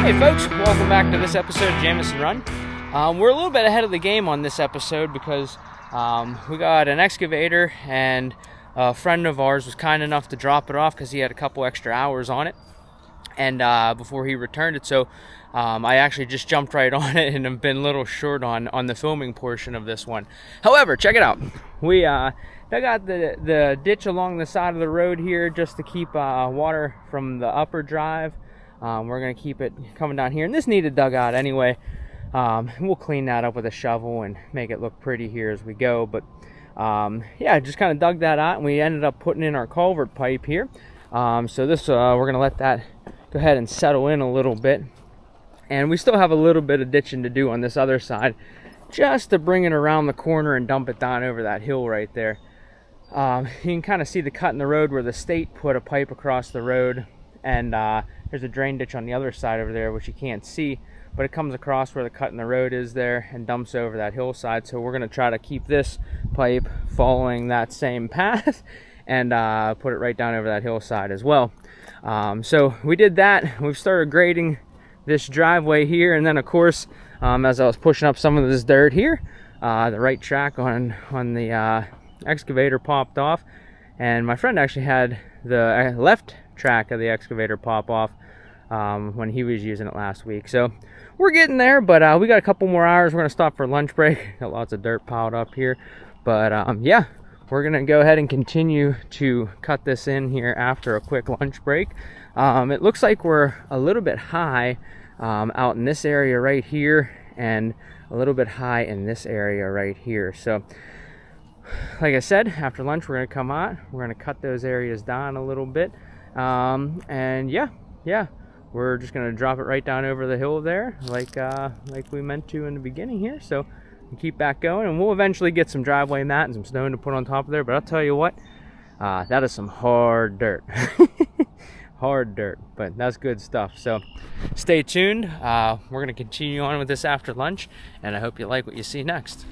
Hey folks, welcome back to this episode of Jamison Run. We're a little bit ahead of the game on this episode because we got an excavator, and a friend of ours was kind enough to drop it off because he had a couple extra hours on it, and before he returned it. So I actually just jumped right on it and have been a little short on the filming portion of this one. However, check it out. We dug out the ditch along the side of the road here just to keep water from the upper drive. We're going to keep it coming down here, and this needed dug out anyway. We'll clean that up with a shovel and make it look pretty here as we go. But yeah, just kind of dug that out, and we ended up putting in our culvert pipe here. So this we're going to let that go ahead and settle in a little bit, and we still have a little bit of ditching to do on this other side just to bring it around the corner and dump it down over that hill right there. You can kind of see the cut in the road where the state put a pipe across the road, and there's a drain ditch on the other side over there which you can't see, but it comes across where the cut in the road is there and dumps over that hillside. So we're going to try to keep this pipe following that same path and put it right down over that hillside as well. So we did that. We've started grading this driveway here, and then of course as I was pushing up some of this dirt here, the right track on the excavator popped off, and my friend actually had the left track of the excavator pop off when he was using it last week. So we're getting there, but we got a couple more hours. We're gonna stop for lunch break. Got lots of dirt piled up here, but yeah, we're gonna go ahead and continue to cut this in here after a quick lunch break. It looks like we're a little bit high out in this area right here, and a little bit high in this area right here. So like I said, after lunch we're going to come out, we're going to cut those areas down a little bit, and yeah, we're just going to drop it right down over the hill there like we meant to in the beginning here. So we keep that going, and we'll eventually get some driveway mat and some stone to put on top of there. But I'll tell you what, that is some hard dirt. Hard dirt, but that's good stuff. So stay tuned. We're going to continue on with this after lunch, and I hope you like what you see next.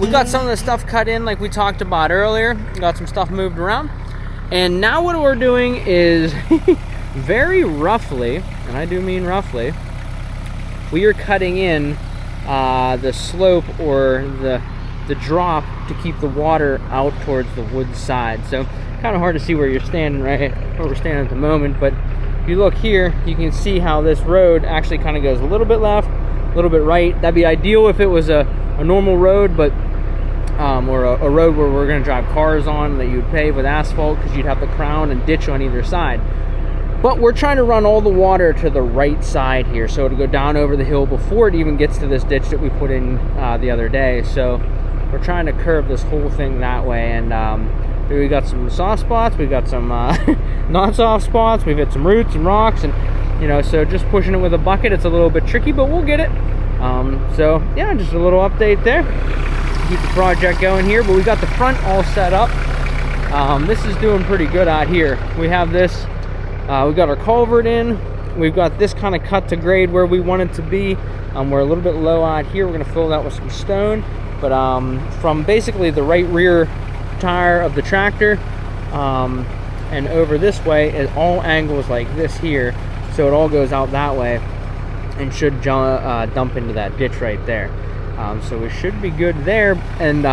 we got some of the stuff cut in like we talked about earlier. Got some stuff moved around. And now what we're doing is very roughly, and I do mean roughly, we are cutting in the slope or the drop to keep the water out towards the wood side. So kind of hard to see where you're standing, right where we're standing at the moment, but if you look here, you can see how this road actually kind of goes a little bit left, a little bit right. That'd be ideal if it was a normal road, but or a road where we're going to drive cars on that you would pave with asphalt, because you'd have the crown and ditch on either side. But we're trying to run all the water to the right side here, so it'll go down over the hill before it even gets to this ditch that we put in the other day. So we're trying to curve this whole thing that way. And we got some soft spots, we've got some not soft spots, we've hit some roots and rocks, and so just pushing it with a bucket, it's a little bit tricky, but we'll get it. So yeah, just a little update there. Keep the project going here, but we got the front all set up. This is doing pretty good out here. We have this, we've got our culvert in, we've got this kind of cut to grade where we want it to be. We're a little bit low out here. We're going to fill that with some stone, but from basically the right rear tire of the tractor and over this way, it all angles like this here, so it all goes out that way and should dump into that ditch right there. So we should be good there. And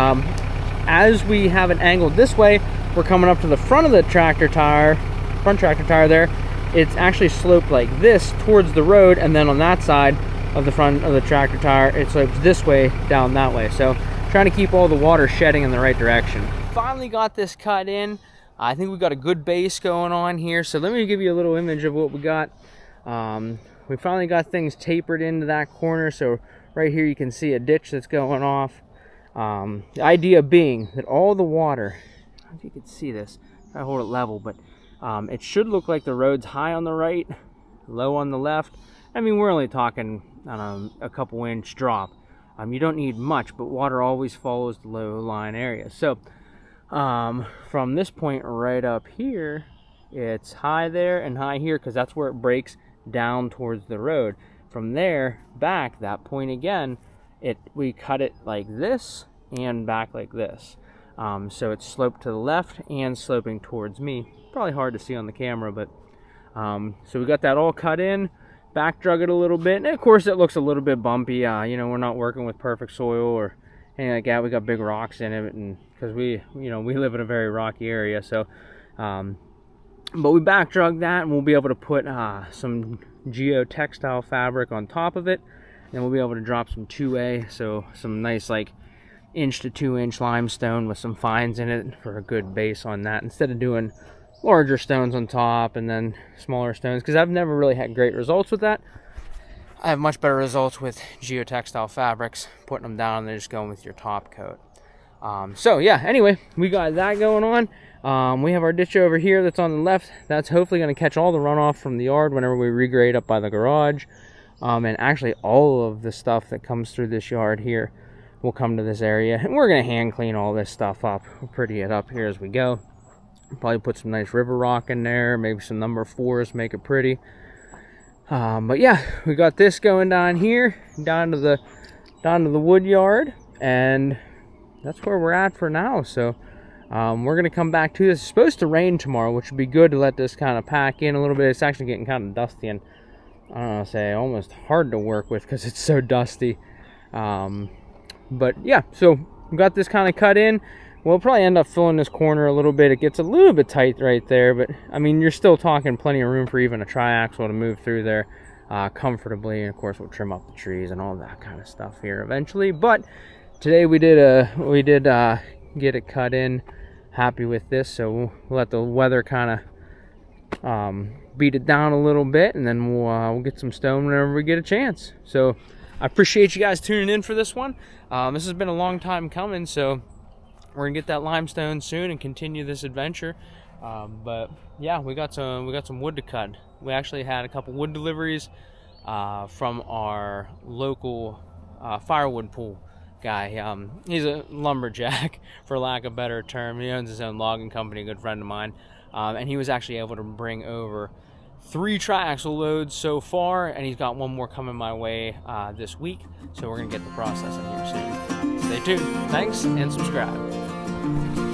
as we have it angled this way, we're coming up to the front of the tractor tire, front tractor tire there. It's actually sloped like this towards the road, and then on that side of the front of the tractor tire, it slopes this way down that way. So trying to keep all the water shedding in the right direction. Finally got this cut in. I think we got a good base going on here. So let me give you a little image of what we got. We finally got things tapered into that corner. So right here you can see a ditch that's going off. The idea being that all the water, I don't know if you can see this, I hold it level, but it should look like the road's high on the right, low on the left. I mean, we're only talking, I don't know, a couple inch drop. You don't need much, but water always follows the low lying area. So from this point right up here, it's high there and high here, because that's where it breaks down towards the road. From there back, that point again, we cut it like this and back like this. So it's sloped to the left and sloping towards me. Probably hard to see on the camera, but so we got that all cut in, back drug it a little bit, and of course it looks a little bit bumpy. We're not working with perfect soil or anything like that. We got big rocks in it, and because we live in a very rocky area, so but we back drug that, and we'll be able to put some geotextile fabric on top of it, and we'll be able to drop some 2A, so some nice like 1 to 2 inch limestone with some fines in it for a good base on that, instead of doing larger stones on top and then smaller stones, because I've never really had great results with that. I have much better results with geotextile fabrics, putting them down and then just going with your top coat. So yeah, anyway, we got that going on. We have our ditch over here that's on the left. That's hopefully going to catch all the runoff from the yard whenever we regrade up by the garage. And actually all of the stuff that comes through this yard here will come to this area. And we're going to hand clean all this stuff up. We'll pretty it up here as we go. Probably put some nice river rock in there, maybe some number 4s, make it pretty. But yeah, we got this going down here, down to the wood yard, and that's where we're at for now. So we're gonna come back to this. It's supposed to rain tomorrow, which would be good to let this kind of pack in a little bit. It's actually getting kind of dusty and I don't know, say almost hard to work with because it's so dusty. But yeah, so we got this kind of cut in. We'll probably end up filling this corner a little bit. It gets a little bit tight right there, but I mean, you're still talking plenty of room for even a triaxle to move through there comfortably. And of course, we'll trim up the trees and all that kind of stuff here eventually. But today we did get it cut in. Happy with this, so we'll let the weather kind of beat it down a little bit, and then we'll get some stone whenever we get a chance. So I appreciate you guys tuning in for this one. This has been a long time coming, so we're gonna get that limestone soon and continue this adventure. But yeah, we got some wood to cut. We actually had a couple wood deliveries from our local firewood pool guy. He's a lumberjack, for lack of a better term. He owns his own logging company, a good friend of mine. And he was actually able to bring over 3 triaxle loads so far, and he's got one more coming my way this week. So we're going to get the process in here soon. Stay tuned. Thanks, and subscribe.